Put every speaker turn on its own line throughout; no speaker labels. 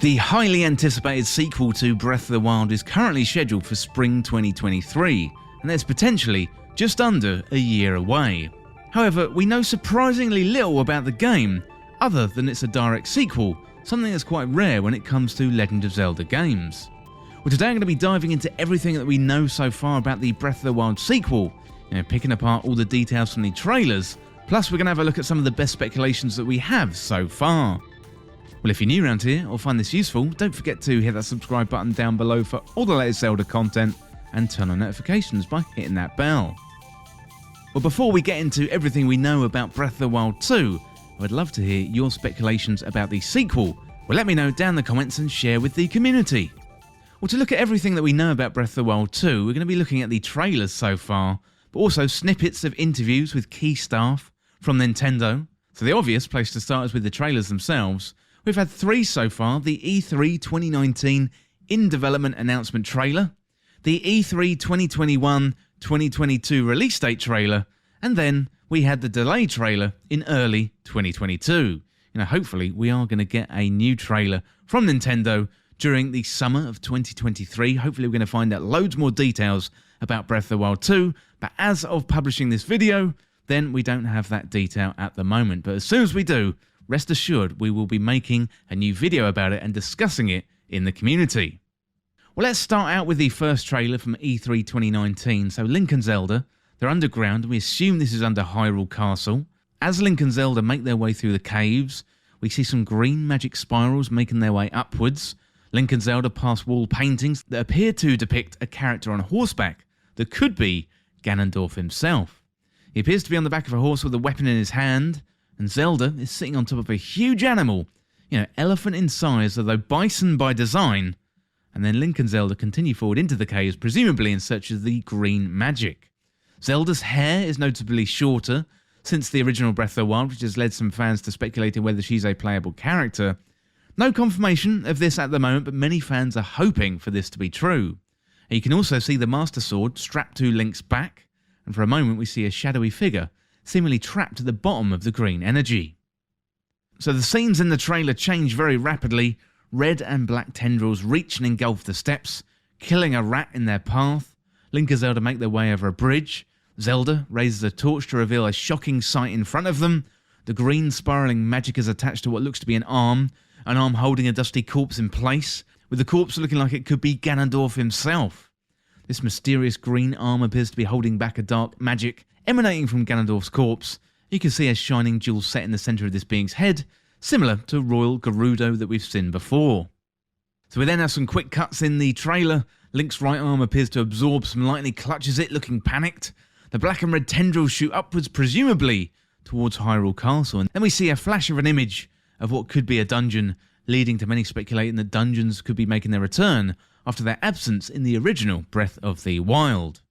The highly anticipated sequel to Breath of the Wild is currently scheduled for spring 2023, and that's potentially just under a year away. However, we know surprisingly little about the game, other than it's a direct sequel, something that's quite rare when it comes to Legend of Zelda games. Well, today I'm going to be diving into everything that we know so far about the Breath of the Wild sequel, picking apart all the details from the trailers, plus we're going to have a look at some of the best speculations that we have so far. Well, if you're new around here or find this useful, don't forget to hit that subscribe button down below for all the latest Zelda content and turn on notifications by hitting that bell. Well, before we get into everything we know about Breath of the Wild 2, I would love to hear your speculations about the sequel. Well, let me know down in the comments and share with the community. Well, to look at everything that we know about Breath of the Wild 2, we're going to be looking at the trailers so far, but also snippets of interviews with key staff from Nintendo. So the obvious place to start is with the trailers themselves. We've had 3 so far: the E3 2019 in development announcement trailer, the E3 2021-2022 release date trailer, and then we had the delay trailer in early 2022. Hopefully we are going to get a new trailer from Nintendo during the summer of 2023. Hopefully we're going to find out loads more details about Breath of the Wild 2, but as of publishing this video, then we don't have that detail at the moment. But as soon as we do, rest assured we will be making a new video about it and discussing it in the community. Well, let's start out with the first trailer from E3 2019. So Link and Zelda, they're underground, and we assume this is under Hyrule Castle. As Link and Zelda make their way through the caves, we see some green magic spirals making their way upwards. Link and Zelda pass wall paintings that appear to depict a character on horseback that could be Ganondorf himself. He appears to be on the back of a horse with a weapon in his hand, and Zelda is sitting on top of a huge animal, elephant in size, although bison by design. And then Link and Zelda continue forward into the caves, presumably in search of the green magic. Zelda's hair is notably shorter since the original Breath of the Wild, which has led some fans to speculating whether she's a playable character. No confirmation of this at the moment, but many fans are hoping for this to be true. And you can also see the Master Sword strapped to Link's back, and for a moment we see a shadowy figure seemingly trapped at the bottom of the green energy. So the scenes in the trailer change very rapidly. Red and black tendrils reach and engulf the steps, killing a rat in their path. Link and Zelda make their way over a bridge. Zelda raises a torch to reveal a shocking sight in front of them. The green spiraling magic is attached to what looks to be an arm holding a dusty corpse in place, with the corpse looking like it could be Ganondorf himself. This mysterious green arm appears to be holding back a dark magic emanating from Ganondorf's corpse. You can see a shining jewel set in the centre of this being's head, similar to Royal Gerudo that we've seen before. So we then have some quick cuts in the trailer. Link's right arm appears to absorb some light and he clutches it, looking panicked. The black and red tendrils shoot upwards, presumably towards Hyrule Castle, and then we see a flash of an image of what could be a dungeon, leading to many speculating that dungeons could be making their return after their absence in the original Breath of the Wild.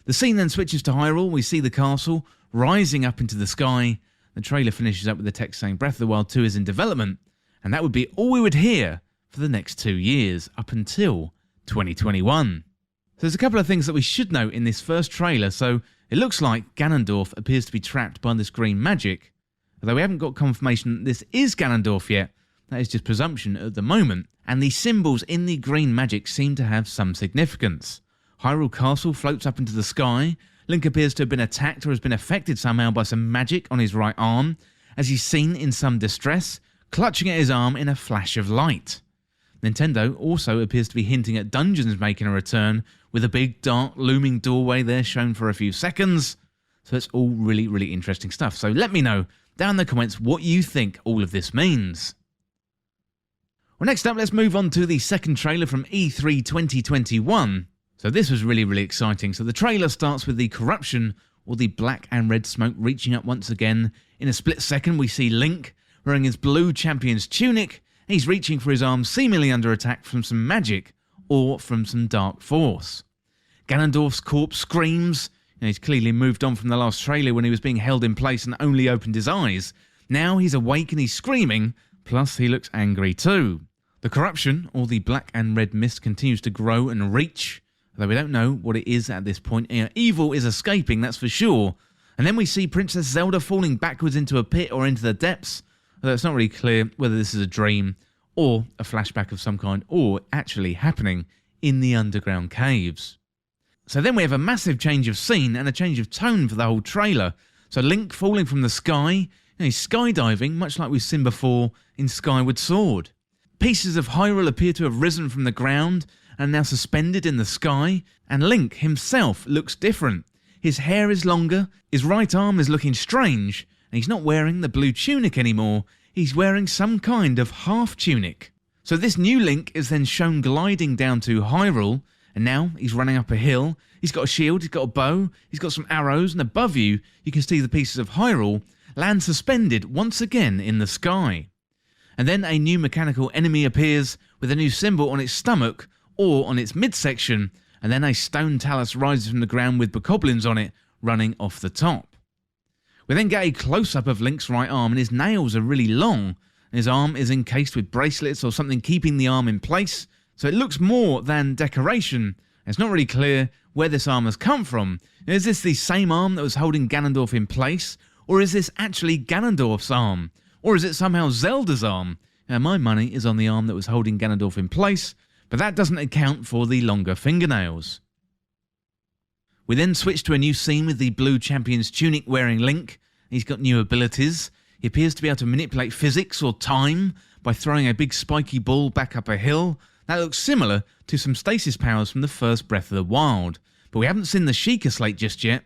The scene then switches to Hyrule. We see the castle rising up into the sky. The trailer finishes up with the text saying Breath of the Wild 2 is in development, and that would be all we would hear for the next 2 years, up until 2021. So there's a couple of things that we should note in this first trailer. So it looks like Ganondorf appears to be trapped by this green magic, although we haven't got confirmation that this is Ganondorf yet. That is just presumption at the moment, and the symbols in the green magic seem to have some significance. Hyrule Castle floats up into the sky. Link appears to have been attacked or has been affected somehow by some magic on his right arm, as he's seen in some distress, clutching at his arm in a flash of light. Nintendo also appears to be hinting at dungeons making a return, with a big dark looming doorway there shown for a few seconds. So it's all really, really interesting stuff. So let me know down in the comments what you think all of this means. Well, next up, let's move on to the second trailer from E3 2021. So this was really, really exciting. So the trailer starts with the corruption, or the black and red smoke, reaching up once again. In a split second, we see Link wearing his blue champion's tunic. He's reaching for his arm, seemingly under attack from some magic or from some dark force. Ganondorf's corpse screams. He's clearly moved on from the last trailer when he was being held in place and only opened his eyes. Now he's awake and he's screaming, plus he looks angry too. The corruption, or the black and red mist, continues to grow and reach, though we don't know what it is at this point. Evil is escaping, that's for sure. And then we see Princess Zelda falling backwards into a pit or into the depths, although it's not really clear whether this is a dream or a flashback of some kind, or actually happening in the underground caves. So then we have a massive change of scene and a change of tone for the whole trailer. So Link falling from the sky, he's skydiving, much like we've seen before in Skyward Sword. Pieces of Hyrule appear to have risen from the ground and are now suspended in the sky, and Link himself looks different. His hair is longer, his right arm is looking strange, and he's not wearing the blue tunic anymore, he's wearing some kind of half tunic. So this new Link is then shown gliding down to Hyrule, and now he's running up a hill, he's got a shield, he's got a bow, he's got some arrows, and above you can see the pieces of Hyrule land suspended once again in the sky. And then a new mechanical enemy appears with a new symbol on its stomach or on its midsection, and then a stone talus rises from the ground with bokoblins on it running off the top. We then get a close-up of Link's right arm, and his nails are really long, and his arm is encased with bracelets or something keeping the arm in place, so it looks more than decoration. It's not really clear where this arm has come from. Is this the same arm that was holding Ganondorf in place, or is this actually Ganondorf's arm? Or is it somehow Zelda's arm? Now, my money is on the arm that was holding Ganondorf in place, but that doesn't account for the longer fingernails. We then switch to a new scene with the blue champion's tunic wearing Link. He's got new abilities. He appears to be able to manipulate physics or time by throwing a big spiky ball back up a hill. That looks similar to some stasis powers from the first Breath of the Wild. But we haven't seen the Sheikah slate just yet.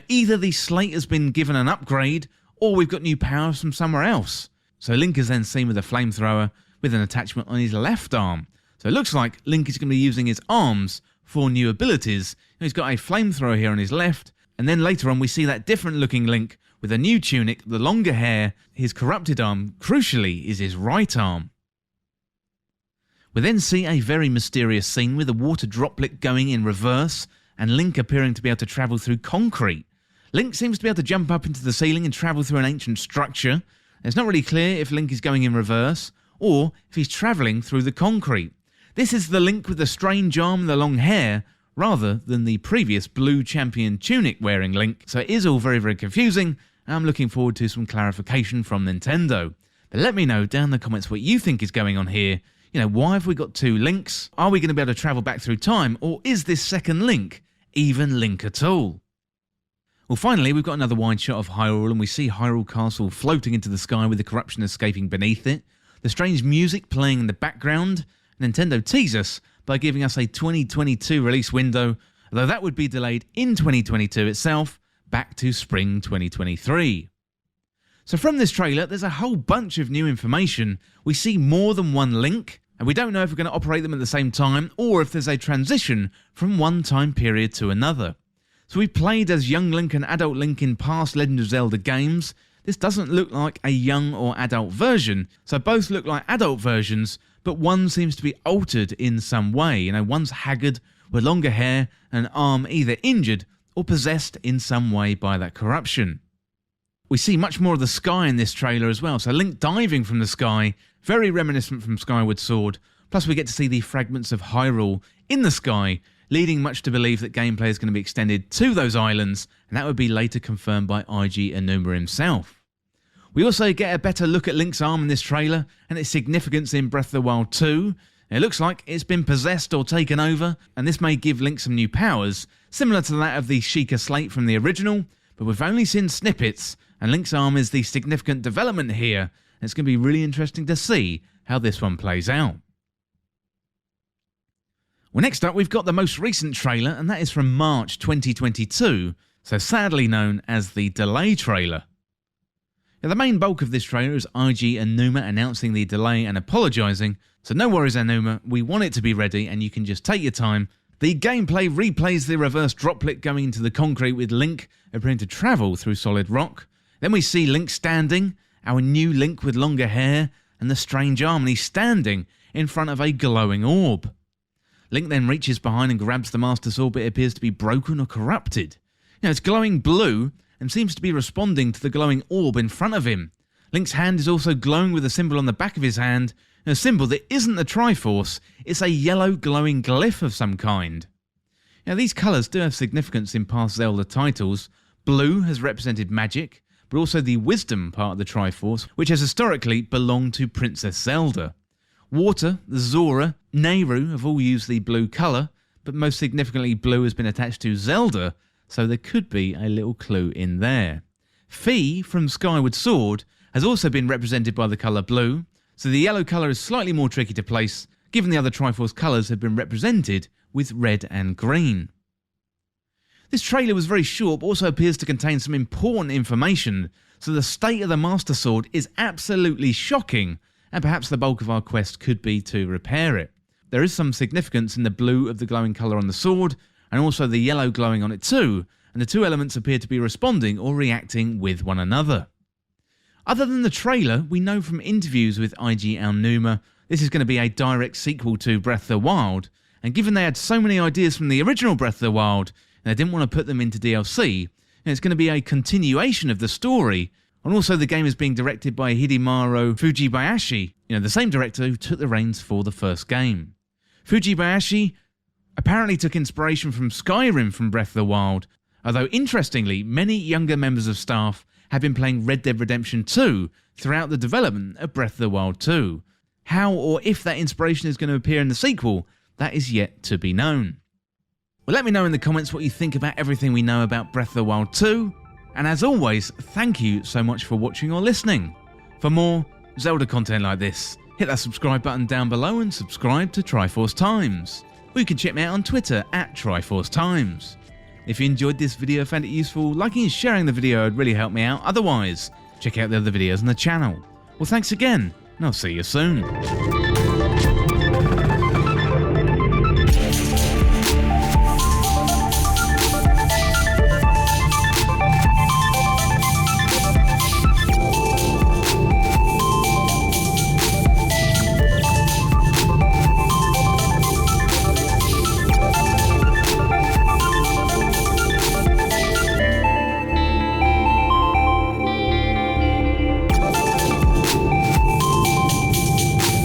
Either the slate has been given an upgrade, or we've got new powers from somewhere else. So Link is then seen with a flamethrower with an attachment on his left arm. So it looks like Link is going to be using his arms for new abilities. He's got a flamethrower here on his left, and then later on we see that different looking Link with a new tunic, the longer hair, his corrupted arm, crucially, is his right arm. We then see a very mysterious scene with a water droplet going in reverse and Link appearing to be able to travel through concrete. Link seems to be able to jump up into the ceiling and travel through an ancient structure. It's not really clear if Link is going in reverse or if he's travelling through the concrete. This is the Link with the strange arm and the long hair, rather than the previous blue champion tunic wearing Link. So it is all very, very confusing. I'm looking forward to some clarification from Nintendo. But let me know down in the comments what you think is going on here. Why have we got two Links? Are we going to be able to travel back through time? Or is this second Link even Link at all? Well, finally, we've got another wide shot of Hyrule, and we see Hyrule Castle floating into the sky with the corruption escaping beneath it. The strange music playing in the background. Nintendo tease us by giving us a 2022 release window, although that would be delayed in 2022 itself, back to spring 2023. So from this trailer, there's a whole bunch of new information. We see more than one Link, and we don't know if we're going to operate them at the same time, or if there's a transition from one time period to another. So we played as young Link and adult Link in past Legend of Zelda games. This doesn't look like a young or adult version, so both look like adult versions, but one seems to be altered in some way. One's haggard with longer hair and an arm either injured or possessed in some way by that corruption. We see much more of the sky in this trailer as well, so Link diving from the sky, very reminiscent from Skyward Sword, plus we get to see the fragments of Hyrule in the sky, leading much to believe that gameplay is going to be extended to those islands, and that would be later confirmed by IG Enuma himself. We also get a better look at Link's arm in this trailer, and its significance in Breath of the Wild 2. It looks like it's been possessed or taken over, and this may give Link some new powers, similar to that of the Sheikah slate from the original, but we've only seen snippets, and Link's arm is the significant development here, and it's going to be really interesting to see how this one plays out. Well, next up, we've got the most recent trailer, and that is from March 2022, so sadly known as the delay trailer. Now, the main bulk of this trailer is IG Enuma announcing the delay and apologising, so no worries Enuma, we want it to be ready and you can just take your time. The gameplay replays the reverse droplet going into the concrete with Link appearing to travel through solid rock. Then we see Link standing, our new Link with longer hair and the strange arm, and he's standing in front of a glowing orb. Link then reaches behind and grabs the Master Sword, but it appears to be broken or corrupted. It's glowing blue and seems to be responding to the glowing orb in front of him. Link's hand is also glowing with a symbol on the back of his hand, a symbol that isn't the Triforce, it's a yellow glowing glyph of some kind. These colours do have significance in past Zelda titles. Blue has represented magic, but also the wisdom part of the Triforce, which has historically belonged to Princess Zelda. Water, the Zora, Nehru have all used the blue colour, but most significantly blue has been attached to Zelda, so there could be a little clue in there. Fi from Skyward Sword has also been represented by the colour blue, so the yellow colour is slightly more tricky to place, given the other Triforce colours have been represented with red and green. This trailer was very short, but also appears to contain some important information, so the state of the Master Sword is absolutely shocking, and perhaps the bulk of our quest could be to repair it. There is some significance in the blue of the glowing colour on the sword, and also the yellow glowing on it too, and the two elements appear to be responding or reacting with one another. Other than the trailer, we know from interviews with IG Aonuma this is going to be a direct sequel to Breath of the Wild, and given they had so many ideas from the original Breath of the Wild, and they didn't want to put them into DLC, it's going to be a continuation of the story, and also the game is being directed by Hidemaru Fujibayashi, the same director who took the reins for the first game. Fujibayashi apparently took inspiration from Skyrim from Breath of the Wild, although interestingly, many younger members of staff have been playing Red Dead Redemption 2 throughout the development of Breath of the Wild 2. How or if that inspiration is going to appear in the sequel, that is yet to be known. Well, let me know in the comments what you think about everything we know about Breath of the Wild 2, and as always, thank you so much for watching or listening. For more Zelda content like this, hit that subscribe button down below and subscribe to Triforce Times. Or you can check me out on Twitter at Triforce Times. If you enjoyed this video and found it useful, liking and sharing the video would really help me out. Otherwise, check out the other videos on the channel. Well, thanks again, and I'll see you soon.